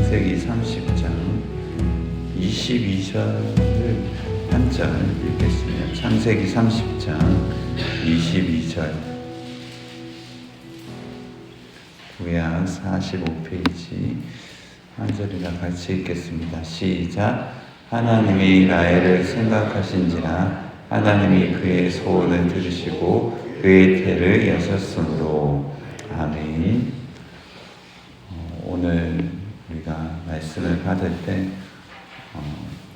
창세기 30장 22절을 한절 읽겠습니다. 창세기 30장 22절, 구약 45페이지 한 절이나 같이 읽겠습니다. 시작. 하나님이 라헬을 생각하신지라 하나님이 그의 소원을 들으시고 그의 태를 여셨으므로. 아멘. 오늘 우리가 말씀을 받을 때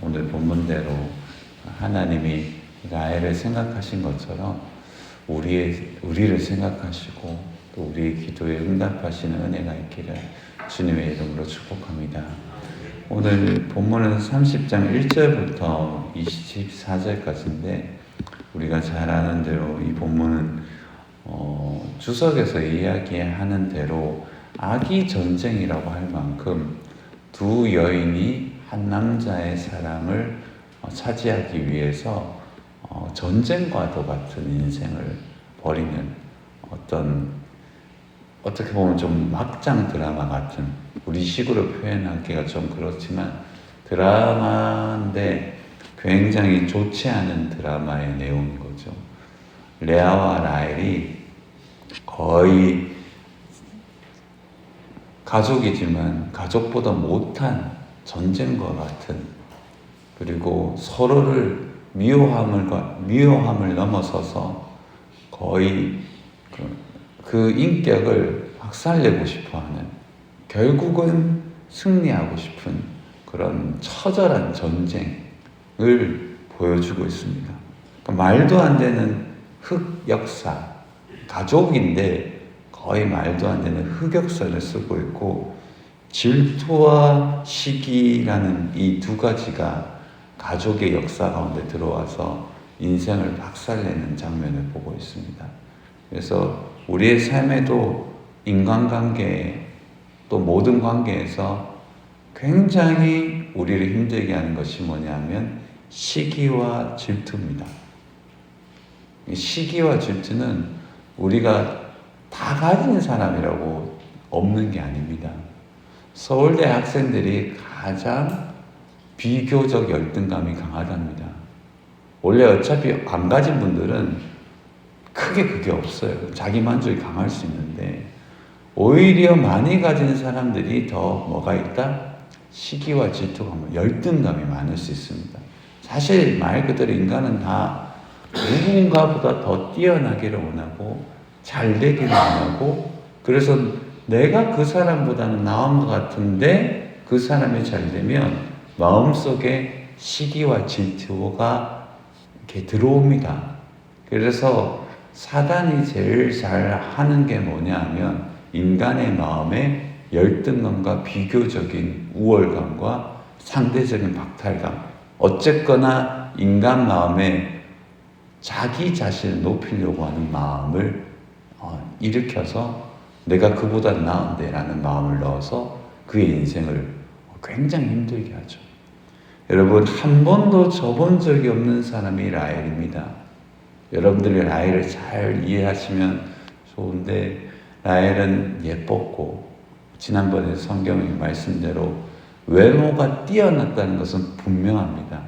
오늘 본문대로 하나님이 라헬을 생각하신 것처럼 우리를 생각하시고 또 우리의 기도에 응답하시는 은혜가 있기를 주님의 이름으로 축복합니다. 오늘 본문은 30장 1절부터 24절까지인데 우리가 잘 아는 대로 이 본문은 주석에서 이야기하는 대로 아기 전쟁이라고 할 만큼 두 여인이 한 남자의 사랑을 차지하기 위해서 전쟁과도 같은 인생을 벌이는 어떻게 보면 좀 막장 드라마 같은, 우리 식으로 표현하기가 좀 그렇지만 드라마인데 굉장히 좋지 않은 드라마의 내용인 거죠. 레아와 라헬이 거의 가족이지만 가족보다 못한 전쟁과 같은, 그리고 서로를 미워함을 넘어서서 거의 그 인격을 박살내고 싶어하는, 결국은 승리하고 싶은 그런 처절한 전쟁을 보여주고 있습니다. 그러니까 말도 안 되는 흑역사, 가족인데 거의 말도 안 되는 흑역사를 쓰고 있고, 질투와 시기라는 이 두 가지가 가족의 역사 가운데 들어와서 인생을 박살내는 장면을 보고 있습니다. 그래서 우리의 삶에도 인간관계, 또 모든 관계에서 굉장히 우리를 힘들게 하는 것이 뭐냐면 시기와 질투입니다. 시기와 질투는 우리가 다 가진 사람이라고 없는 게 아닙니다. 서울대 학생들이 가장 비교적 열등감이 강하답니다. 원래 어차피 안 가진 분들은 크게 그게 없어요. 자기 만족이 강할 수 있는데 오히려 많이 가진 사람들이 더 뭐가 있다? 시기와 질투가, 열등감이 많을 수 있습니다. 사실 말 그대로 인간은 다 누군가보다 더 뛰어나기를 원하고 잘 되기를 원하고, 그래서 내가 그 사람보다는 나은 것 같은데 그 사람이 잘 되면 마음속에 시기와 질투가 이렇게 들어옵니다. 그래서 사단이 제일 잘 하는 게 뭐냐 하면 인간의 마음에 열등감과 비교적인 우월감과 상대적인 박탈감, 어쨌거나 인간 마음에 자기 자신을 높이려고 하는 마음을 일으켜서 내가 그보다 나은데 라는 마음을 넣어서 그의 인생을 굉장히 힘들게 하죠. 여러분, 한 번도 져본 적이 없는 사람이 라헬입니다. 여러분들이 라헬을 잘 이해하시면 좋은데, 라헬은 예뻤고 지난번에 성경의 말씀대로 외모가 뛰어났다는 것은 분명합니다.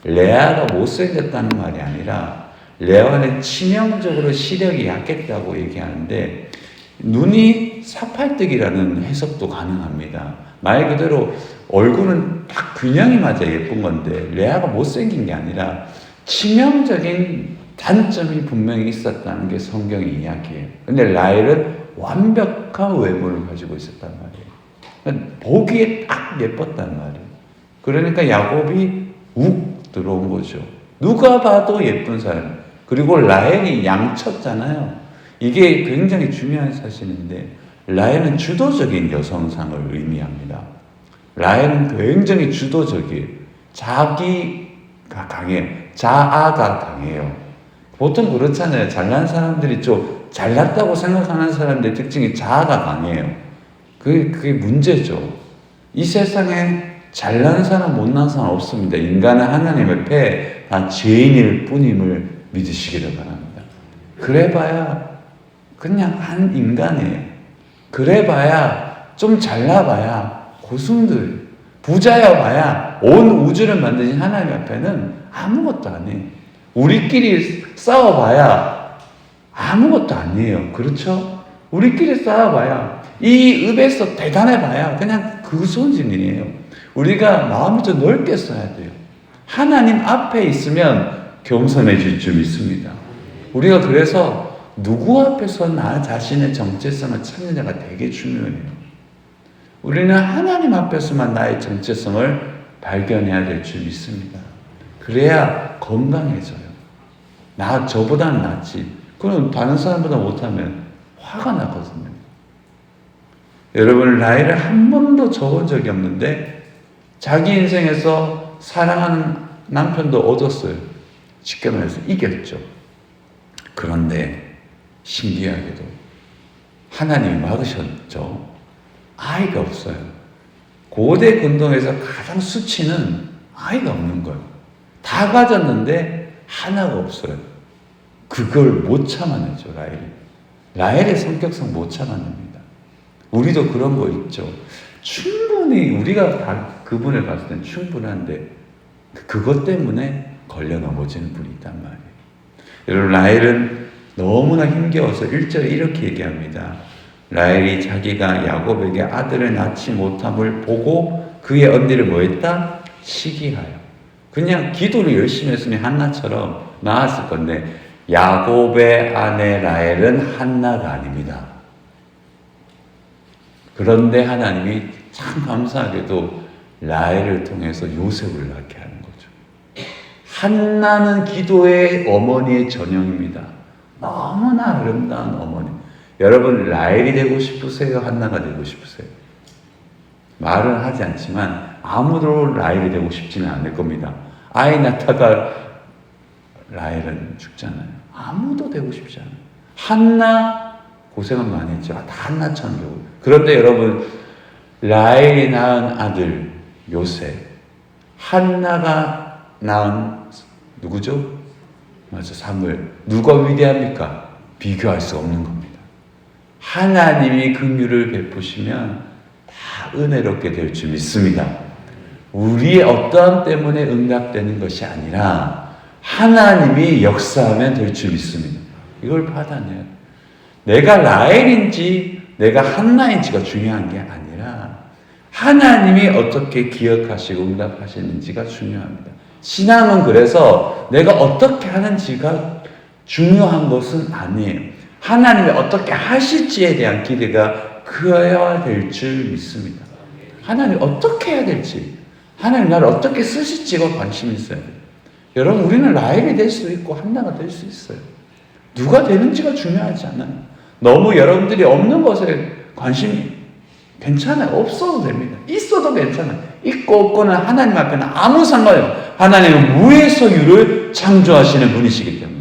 레아가 못생겼다는 말이 아니라 레아는 치명적으로 시력이 약했다고 얘기하는데 눈이 사팔뜨기라는 해석도 가능합니다. 말 그대로 얼굴은 딱 균형이 맞아 예쁜 건데 레아가 못생긴 게 아니라 치명적인 단점이 분명히 있었다는 게 성경의 이야기예요. 근데 라헬은 완벽한 외모를 가지고 있었단 말이에요. 보기에 딱 예뻤단 말이에요. 그러니까 야곱이 욱 들어온 거죠. 누가 봐도 예쁜 사람. 그리고 라헬이 양쳤잖아요. 이게 굉장히 중요한 사실인데 라헬은 주도적인 여성상을 의미합니다. 라헬은 굉장히 주도적이에요. 자기가 강해요. 자아가 강해요. 보통 그렇잖아요. 잘난 사람들이 좀 잘났다고 생각하는 사람들의 특징이 자아가 강해요. 그게 문제죠. 이 세상에 잘난 사람, 못난 사람 없습니다. 인간은 하나님의 패, 다 죄인일 뿐임을 믿으시기를 바랍니다. 그래봐야 그냥 한 인간이에요. 그래봐야 좀 잘나봐야 도승들, 부자야 봐야 온 우주를 만드신 하나님 앞에는 아무것도 아니에요. 우리끼리 싸워봐야 아무것도 아니에요. 그렇죠? 우리끼리 싸워봐야 이 읍에서 대단해봐야 그냥 그 수준이에요. 우리가 마음을 좀 넓게 써야 돼요. 하나님 앞에 있으면 겸손해질 줄 믿습니다. 우리가 그래서 누구 앞에서 나 자신의 정체성을 찾느냐가 되게 중요해요. 우리는 하나님 앞에서만 나의 정체성을 발견해야 될 줄 믿습니다. 그래야 건강해져요. 저보다는 낫지. 그럼 다른 사람보다 못하면 화가 나거든요. 여러분, 라헬은 한 번도 적은 적이 없는데 자기 인생에서 사랑하는 남편도 얻었어요. 쉽게 말해서 이겼죠. 그런데 신기하게도 하나님이 막으셨죠. 아이가 없어요. 고대 근동에서 가장 수치는 아이가 없는 거예요. 다 가졌는데 하나가 없어요. 그걸 못 참아내죠, 라헬이. 라헬의 성격상 못 참아냅니다. 우리도 그런 거 있죠. 충분히 우리가 다 그분을 봤을 땐 충분한데 그것 때문에 걸려 넘어지는 분이 있단 말이에요. 여러분, 라헬은 너무나 힘겨워서 1절에 이렇게 얘기합니다. 라헬이 자기가 야곱에게 아들을 낳지 못함을 보고 그의 언니를 뭐 했다? 시기하여. 그냥 기도를 열심히 했으면 한나처럼 낳았을 건데 야곱의 아내 라헬은 한나가 아닙니다. 그런데 하나님이 참 감사하게도 라헬을 통해서 요셉을 낳게 하는 거죠. 한나는 기도의 어머니의 전형입니다. 너무나 아름다운 어머니. 여러분, 라헬이 되고 싶으세요? 한나가 되고 싶으세요? 말은 하지 않지만 아무도 라헬이 되고 싶지는 않을 겁니다. 아이 낳다가 라헬은 죽잖아요. 아무도 되고 싶지 않아요. 한나 고생은 많이 했죠. 다 한나처럼 되고. 그런데 여러분, 라헬이 낳은 아들 요셉, 한나가 낳은 누구죠? 맞아, 사무엘. 누가 위대합니까? 비교할 수 없는 겁니다. 하나님이 긍휼을 베푸시면 다 은혜롭게 될 줄 믿습니다. 우리의 어떠함 때문에 응답되는 것이 아니라 하나님이 역사하면 될 줄 믿습니다. 이걸 받아내야 돼요. 내가 라헬인지 내가 한나인지가 중요한 게 아니라 하나님이 어떻게 기억하시고 응답하시는지가 중요합니다. 신앙은 그래서 내가 어떻게 하는지가 중요한 것은 아니에요. 하나님이 어떻게 하실지에 대한 기대가 그어야 될 줄 믿습니다. 하나님이 어떻게 해야 될지, 하나님 나를 어떻게 쓰실지가 관심이 있어요. 여러분, 우리는 라헬이 될 수도 있고 한나가 될 수 있어요. 누가 되는지가 중요하지 않아요. 너무 여러분들이 없는 것에 관심이 괜찮아요. 없어도 됩니다. 있어도 괜찮아요. 있고 없고는 하나님 앞에는 아무 상관없어요. 하나님은 무에서유를 창조하시는 분이시기 때문에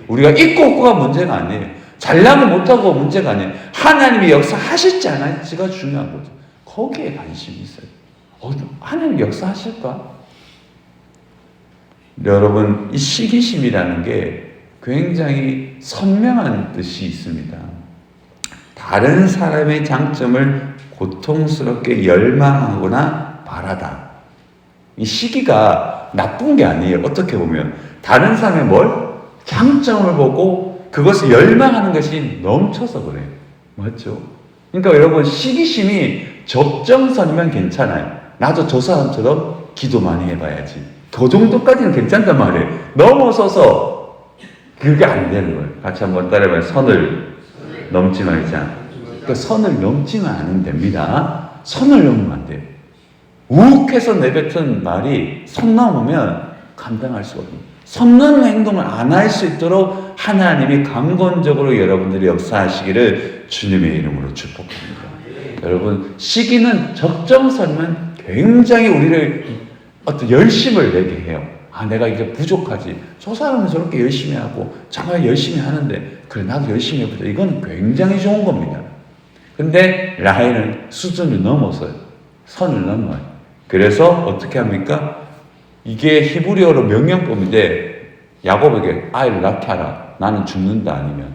우리가 있고 없고가 문제가 아니에요. 잘나고 못하고 문제가 아니에요. 하나님이 역사하실지 안 하실지가 중요한 거죠. 거기에 관심이 있어요. 하나님 역사하실까? 여러분, 이 시기심이라는 게 굉장히 선명한 뜻이 있습니다. 다른 사람의 장점을 고통스럽게 열망하거나 바라다. 이 시기가 나쁜 게 아니에요. 어떻게 보면 다른 사람의 장점을 보고 그것을 열망하는 것이 넘쳐서 그래요. 맞죠? 그러니까 여러분, 시기심이 적정선이면 괜찮아요. 나도 저 사람처럼 기도 많이 해봐야지. 그 정도까지는 괜찮단 말이에요. 넘어서서 그게 안 되는 거예요. 같이 한번 따라해봐요. 선을 넘지 말자. 그 선을 넘지는 않으면 됩니다. 선을 넘으면 안 돼요. 욱해서 내뱉은 말이 선 넘으면 감당할 수가 없습니다. 선 넘는 행동을 안 할 수 있도록 하나님이 강건적으로 여러분들이 역사하시기를 주님의 이름으로 축복합니다. 여러분, 시기는 적정선이면 굉장히 우리를 어떤 열심을 내게 해요. 내가 이게 부족하지. 저 사람은 저렇게 열심히 하고 정말 열심히 하는데 그래, 나도 열심히 해보자. 이건 굉장히 좋은 겁니다. 근데 라헬은 수준을 넘어서요. 선을 넘어요. 그래서 어떻게 합니까? 이게 히브리어로 명령법인데 야곱에게 아이를 낳게 하라. 나는 죽는다. 아니면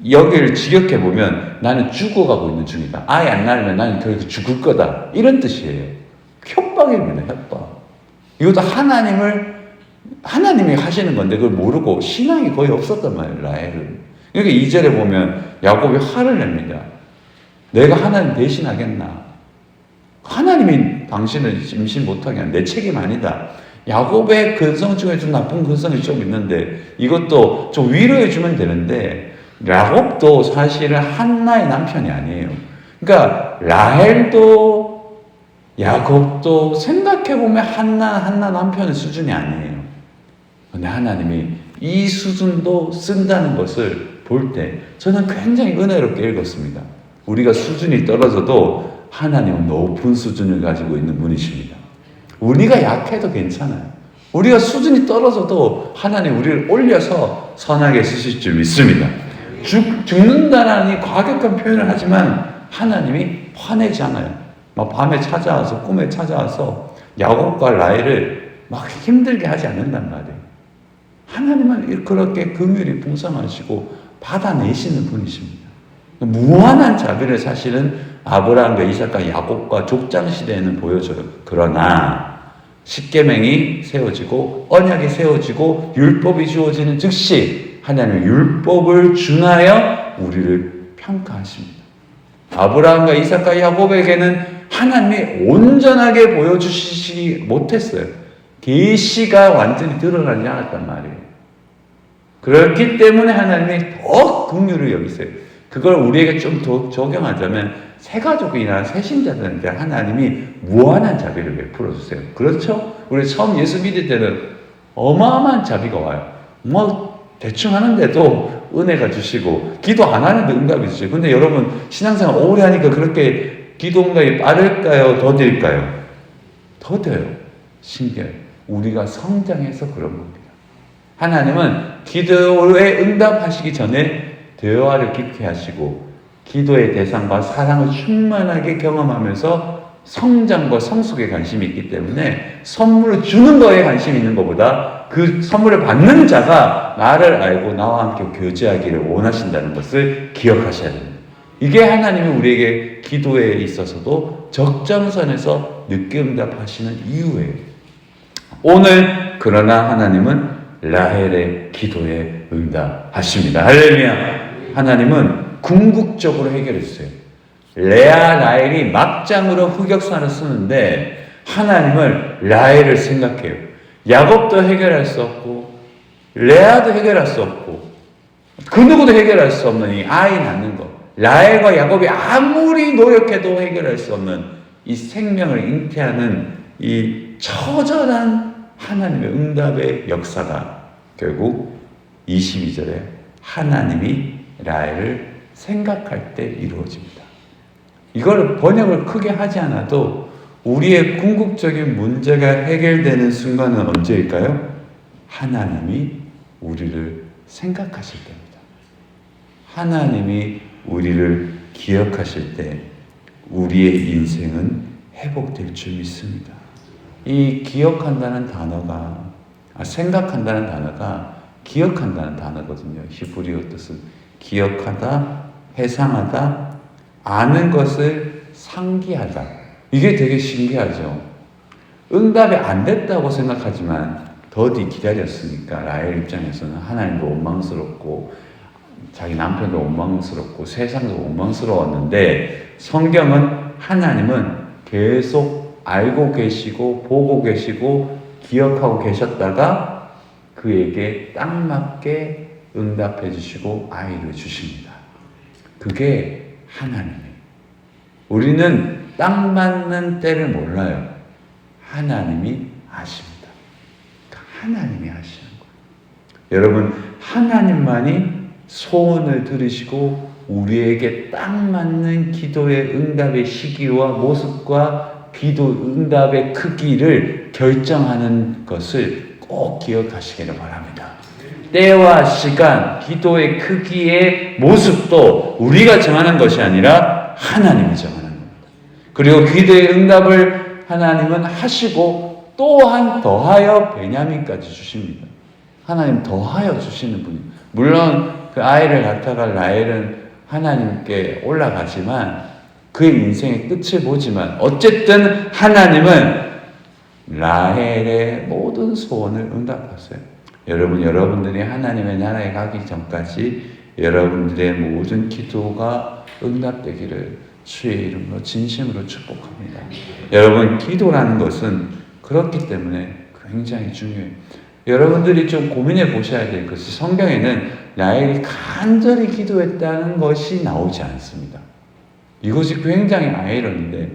여기를 직역해 보면 나는 죽어가고 있는 중이다. 아예 안 낳으면 나는 결국 죽을 거다. 이런 뜻이에요. 협박입니다. 협박. 이것도 하나님이 하시는 건데 그걸 모르고 신앙이 거의 없었단 말이에요. 라헬은. 그러니까 2절에 보면 야곱이 화를 냅니다. 내가 하나님 대신하겠나? 하나님이 당신을 임신 못하게 한 내 책임 아니다. 야곱의 근성 중에 좀 나쁜 근성이 좀 있는데 이것도 좀 위로해 주면 되는데 야곱도 사실은 한나의 남편이 아니에요. 그러니까 라헬도 야곱도 생각해보면 한나 남편의 수준이 아니에요. 근데 하나님이 이 수준도 쓴다는 것을 볼 때 저는 굉장히 은혜롭게 읽었습니다. 우리가 수준이 떨어져도 하나님은 높은 수준을 가지고 있는 분이십니다. 우리가 약해도 괜찮아요. 우리가 수준이 떨어져도 하나님 우리를 올려서 선하게 쓰실 줄 믿습니다. 죽는다라는 과격한 표현을 하지만 하나님이 화내지 않아요. 막 밤에 찾아와서 꿈에 찾아와서 야곱과 라헬을 막 힘들게 하지 않는단 말이에요. 하나님은 그렇게 긍휼이 풍성하시고 받아내시는 분이십니다. 무한한 자비를 사실은 아브라함과 이삭과 야곱과 족장 시대에는 보여줘요. 그러나 십계명이 세워지고 언약이 세워지고 율법이 주어지는 즉시 하나님은 율법을 준하여 우리를 평가하십니다. 아브라함과 이삭과 야곱에게는 하나님이 온전하게 보여주시지 못했어요. 계시가 완전히 드러나지 않았단 말이에요. 그렇기 때문에 하나님이 더 긍휼을 여기세요. 그걸 우리에게 좀 더 적용하자면 새 가족이나 새 신자들한테 하나님이 무한한 자비를 베풀어 주세요. 그렇죠? 우리 처음 예수 믿을 때는 어마어마한 자비가 와요. 뭐 대충 하는데도 은혜가 주시고 기도 안 하는데 응답이 주시고. 근데 여러분 신앙생활 오래 하니까 그렇게 기도 응답이 빠를까요? 더딜까요? 더뎌요. 신기해요. 우리가 성장해서 그런 겁니다. 하나님은 기도에 응답하시기 전에 대화를 깊게 하시고 기도의 대상과 사랑을 충만하게 경험하면서 성장과 성숙에 관심이 있기 때문에 선물을 주는 거에 관심이 있는 것보다 그 선물을 받는 자가 나를 알고 나와 함께 교제하기를 원하신다는 것을 기억하셔야 됩니다. 이게 하나님이 우리에게 기도에 있어서도 적정선에서 늦게 응답하시는 이유예요. 오늘 그러나 하나님은 라헬의 기도에 응답하십니다. 할렐루야. 하나님은 궁극적으로 해결해 주세요. 레아 라헬이 막장으로 흑역사를 쓰는데 하나님을 라헬을 생각해요. 야곱도 해결할 수 없고 레아도 해결할 수 없고 그 누구도 해결할 수 없는 이 아이 낳는 것, 라헬과 야곱이 아무리 노력해도 해결할 수 없는 이 생명을 잉태하는 이 처절한 하나님의 응답의 역사가 결국 22절에 하나님이 라헬을 생각할 때 이루어집니다. 이걸 번역을 크게 하지 않아도 우리의 궁극적인 문제가 해결되는 순간은 언제일까요? 하나님이 우리를 생각하실 때입니다. 하나님이 우리를 기억하실 때 우리의 인생은 회복될 줄 믿습니다. 이 기억한다는 단어가 생각한다는 단어가 기억한다는 단어거든요. 히브리어 뜻은 기억하다, 회상하다, 아는 것을 상기하다. 이게 되게 신기하죠. 응답이 안 됐다고 생각하지만 더디 기다렸으니까 라헬 입장에서는 하나님도 원망스럽고 자기 남편도 원망스럽고 세상도 원망스러웠는데 성경은 하나님은 계속 알고 계시고 보고 계시고 기억하고 계셨다가 그에게 딱 맞게 응답해 주시고 아이를 주십니다. 그게 하나님이에요. 우리는 딱 맞는 때를 몰라요. 하나님이 아십니다. 하나님이 하시는 거예요. 여러분, 하나님만이 소원을 들으시고 우리에게 딱 맞는 기도의 응답의 시기와 모습과 기도 응답의 크기를 결정하는 것을 꼭 기억하시기를 바랍니다. 때와 시간, 기도의 크기의 모습도 우리가 정하는 것이 아니라 하나님이 정하는 겁니다. 그리고 기도의 응답을 하나님은 하시고 또한 더하여 베냐민까지 주십니다. 하나님 더하여 주시는 분이 물론 그 아이를 갖다가 라헬은 하나님께 올라가지만 그의 인생의 끝을 보지만 어쨌든 하나님은 라헬의 모든 소원을 응답하세요. 여러분들이 하나님의 나라에 가기 전까지 여러분들의 모든 기도가 응답되기를 주의 이름으로 진심으로 축복합니다. 여러분, 기도라는 것은 그렇기 때문에 굉장히 중요해요. 여러분들이 좀 고민해 보셔야 될 것이 성경에는 라헬이 간절히 기도했다는 것이 나오지 않습니다. 이것이 굉장히 아이러니인데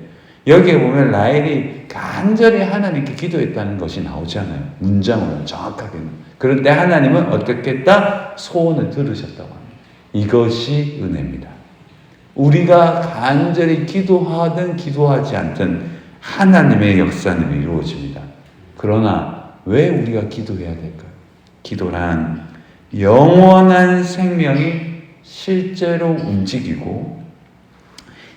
여기에 보면 라헬이 간절히 하나님께 기도했다는 것이 나오지 않아요. 문장으로 정확하게는. 그런데 하나님은 어떻게 했다? 소원을 들으셨다고 합니다. 이것이 은혜입니다. 우리가 간절히 기도하든 기도하지 않든 하나님의 역사는 이루어집니다. 그러나 왜 우리가 기도해야 될까요? 기도란 영원한 생명이 실제로 움직이고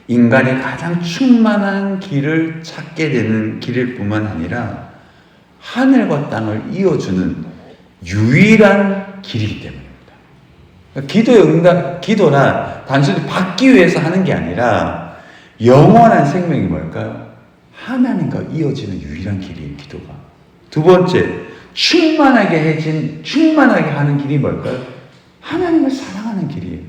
인간이 가장 충만한 길을 찾게 되는 길일 뿐만 아니라 하늘과 땅을 이어주는 유일한 길이기 때문입니다. 기도란 단순히 받기 위해서 하는 게 아니라 영원한 생명이 뭘까요? 하나님과 이어지는 유일한 길이에요, 기도가. 두 번째, 충만하게 하는 길이 뭘까요? 하나님을 사랑하는 길이에요.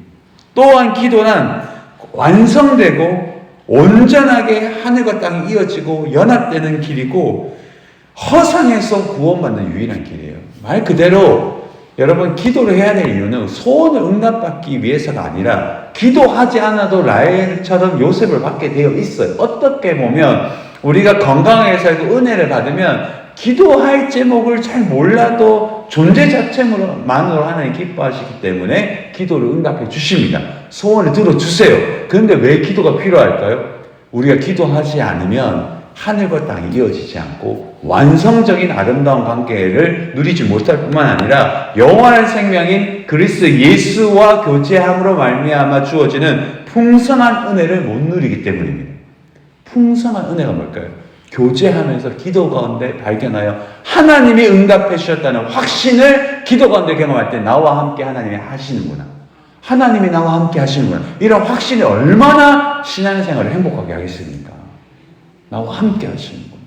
또한 기도란 완성되고 온전하게 하늘과 땅이 이어지고 연합되는 길이고 허상에서 구원받는 유일한 길이에요. 말 그대로 여러분, 기도를 해야 될 이유는 소원을 응답받기 위해서가 아니라 기도하지 않아도 라헬처럼 요셉을 받게 되어 있어요. 어떻게 보면 우리가 건강하게 살고 은혜를 받으면 기도할 제목을 잘 몰라도 존재 자체만으로 하나님 기뻐하시기 때문에 기도를 응답해 주십니다. 소원을 들어주세요. 그런데 왜 기도가 필요할까요? 우리가 기도하지 않으면 하늘과 땅이 이어지지 않고 완성적인 아름다운 관계를 누리지 못할 뿐만 아니라 영원한 생명인 그리스도 예수와 교제함으로 말미암아 주어지는 풍성한 은혜를 못 누리기 때문입니다. 풍성한 은혜가 뭘까요? 교제하면서 기도 가운데 발견하여 하나님이 응답해 주셨다는 확신을 기도 가운데 경험할 때 나와 함께 하나님이 하시는구나. 하나님이 나와 함께 하시는구나. 이런 확신이 얼마나 신앙생활을 행복하게 하겠습니까? 나와 함께 하시는구나.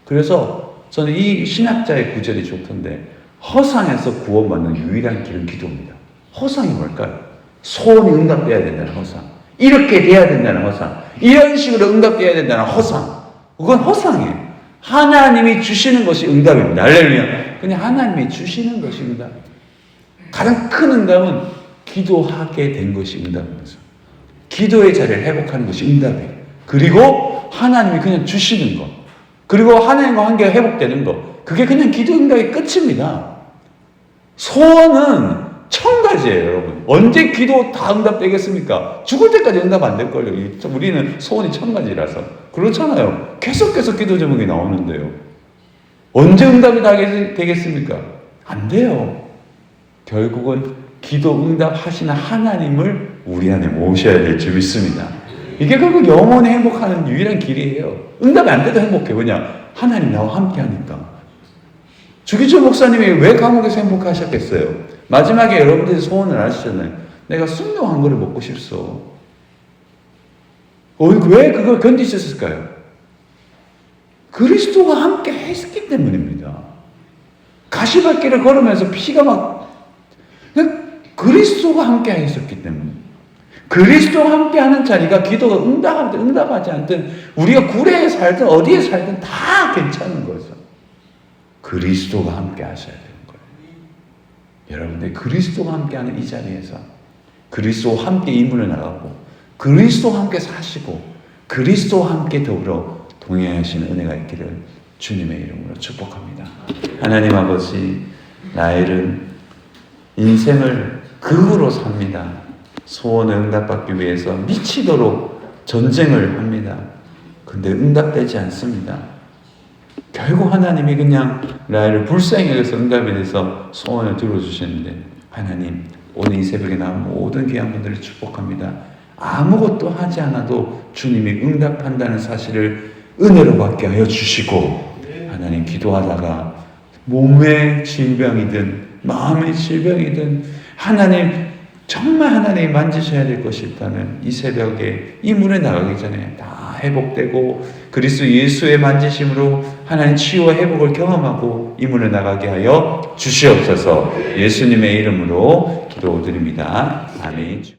그래서 저는 이 신학자의 구절이 좋던데 허상에서 구원받는 유일한 길은 기도입니다. 허상이 뭘까요? 소원이 응답돼야 된다는 허상. 이렇게 돼야 된다는 허상. 이런 식으로 응답돼야 된다는 허상. 그건 허상이에요. 하나님이 주시는 것이 응답입니다. 할렐루야. 그냥 하나님이 주시는 것이 응답. 가장 큰 응답은 기도하게 된 것이 응답입니다. 기도의 자리를 회복하는 것이 응답이에요. 그리고 하나님이 그냥 주시는 것. 그리고 하나님과 관계가 회복되는 것. 그게 그냥 기도 응답의 끝입니다. 소원은 1000가지예요, 여러분. 언제 기도 다 응답되겠습니까? 죽을 때까지 응답 안 될걸요. 우리는 소원이 1000가지라서. 그렇잖아요. 계속 기도 제목이 나오는데요. 언제 응답이 다 되겠습니까? 안 돼요. 결국은 기도 응답하시는 하나님을 우리 안에 모셔야 될 줄 믿습니다. 이게 결국 영원히 행복하는 유일한 길이에요. 응답이 안 돼도 행복해. 왜냐? 하나님 나와 함께 하니까. 주기철 목사님이 왜 감옥에서 행복하셨겠어요? 마지막에 여러분들이 소원을 하시잖아요. 내가 숭늉한 거를 먹고 싶소. 왜 그걸 견디셨을까요? 그리스도가 함께 했기 때문입니다. 가시밭길을 걸으면서 피가 막 그리스도가 함께 했었기 때문에. 그리스도와 함께 하는 자리가 기도가 응답하든 응답하지 않든 우리가 구례에 살든 어디에 살든 다 괜찮은 거죠. 그리스도가 함께 하셔야 되는 거예요. 여러분들 그리스도가 함께하는 이 자리에서 그리스도와 함께 이문을 나가고 그리스도와 함께 사시고 그리스도와 함께 더불어 동행하시는 은혜가 있기를 주님의 이름으로 축복합니다. 하나님 아버지, 라헬은 인생을 극으로 삽니다. 소원을 응답받기 위해서 미치도록 전쟁을 합니다. 근데 응답되지 않습니다. 결국 하나님이 그냥 라헬을 불쌍히 여겨서 응답이 돼서 소원을 들어주시는데 하나님, 오늘 이 새벽에 나온 모든 귀한 분들을 축복합니다. 아무것도 하지 않아도 주님이 응답한다는 사실을 은혜로 받게 하여 주시고 하나님, 기도하다가 몸의 질병이든 마음의 질병이든 하나님 정말 하나님이 만지셔야 될 것이 있다면 이 새벽에 이 문에 나가기 전에 다 회복되고 그리스도 예수의 만지심으로 하나님 치유와 회복을 경험하고 이 문에 나가게 하여 주시옵소서. 예수님의 이름으로 기도드립니다. 아멘.